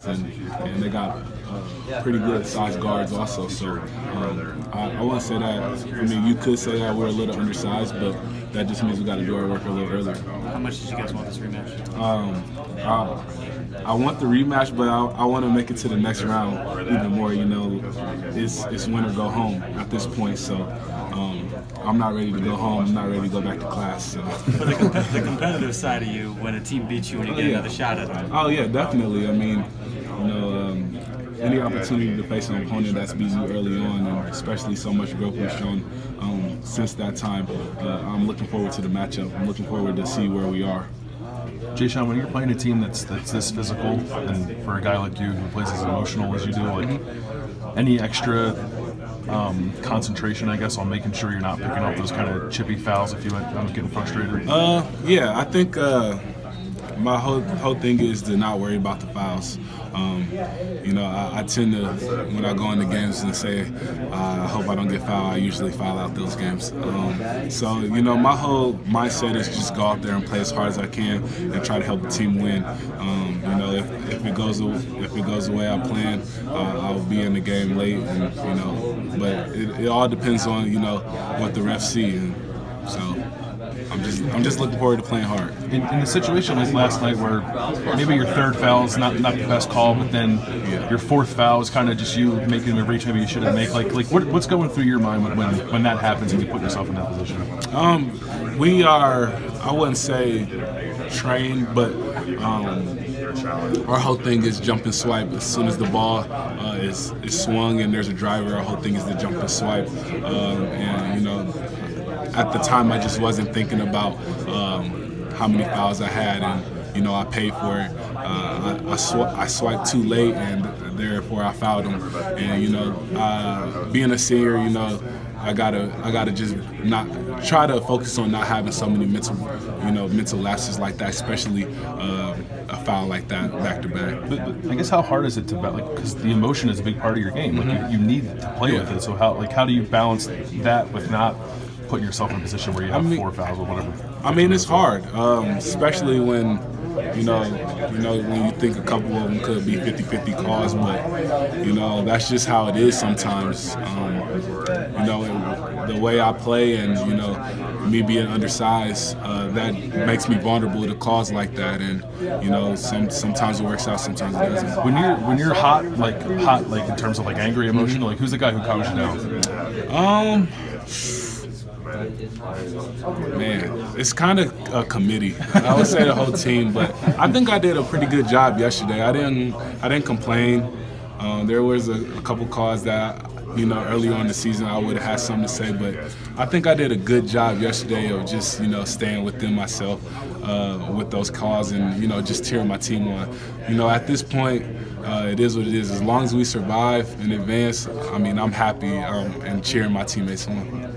and they got pretty good size guards also. So I wouldn't say that. I mean, you could say that we're a little undersized, but that just means we got to do our work a little earlier. How much did you guys want this rematch? I want the rematch, but I want to make it to the next round even more. You know, it's win or go home at this point. So I'm not ready to go home. I'm not ready to go back to class. So. For the competitive side of you, when a team beats you and you get another shot at them. Oh yeah, definitely. I mean, you know, any opportunity to face an opponent that's beat you early on, and especially so much growth we've shown since that time, I'm looking forward to the matchup. I'm looking forward to see where we are. Jae'Sean, when you're playing a team that's this physical, and for a guy like you who plays as emotional as you do, like any extra concentration, I guess, on making sure you're not picking up those kind of chippy fouls if you end up getting frustrated? Yeah, I think my whole thing is to not worry about the fouls. You know, I tend to, when I go into games and say, I hope I don't get fouled, I usually foul out those games. So, you know, my whole mindset is just go out there and play as hard as I can and try to help the team win. You know, if it goes the way I plan, I'll be in the game late, and you know, but it all depends on, you know, what the refs see, and so. I'm just looking forward to playing hard. In a situation like last night where maybe your third foul is not the best call, but then your fourth foul is kind of just you making a reach maybe you shouldn't make. Like what's going through your mind when that happens and you put yourself in that position? We are, I wouldn't say trained, but our whole thing is jump and swipe. As soon as the ball is swung and there's a driver, our whole thing is to jump and swipe. And you know, at the time, I just wasn't thinking about how many fouls I had, and you know, I paid for it. I swiped too late, and therefore I fouled him. And you know, being a senior, you know, I gotta just not try to focus on not having so many mental lapses like that, especially a foul like that back to back. But I guess how hard is it to because the emotion is a big part of your game. Like you need to play with it. So how do you balance that with not putting yourself in a position where you have four fouls or whatever? I mean, it's hard, especially when you know when you think a couple of them could be 50-50 calls, but you know, that's just how it is sometimes. You know, the way I play, and you know, me being undersized, that makes me vulnerable to calls like that, and you know, sometimes it works out, sometimes it doesn't. When you're hot in terms of like angry emotion, like who's the guy who calms you down? Man, it's kind of a committee. I would say the whole team, but I think I did a pretty good job yesterday. I didn't complain. There was a couple calls that, you know, early on in the season I would have had something to say, but I think I did a good job yesterday of just, you know, staying within myself with those calls, and you know, just cheering my team on. You know, at this point, it is what it is. As long as we survive and advance, I mean, I'm happy and cheering my teammates on.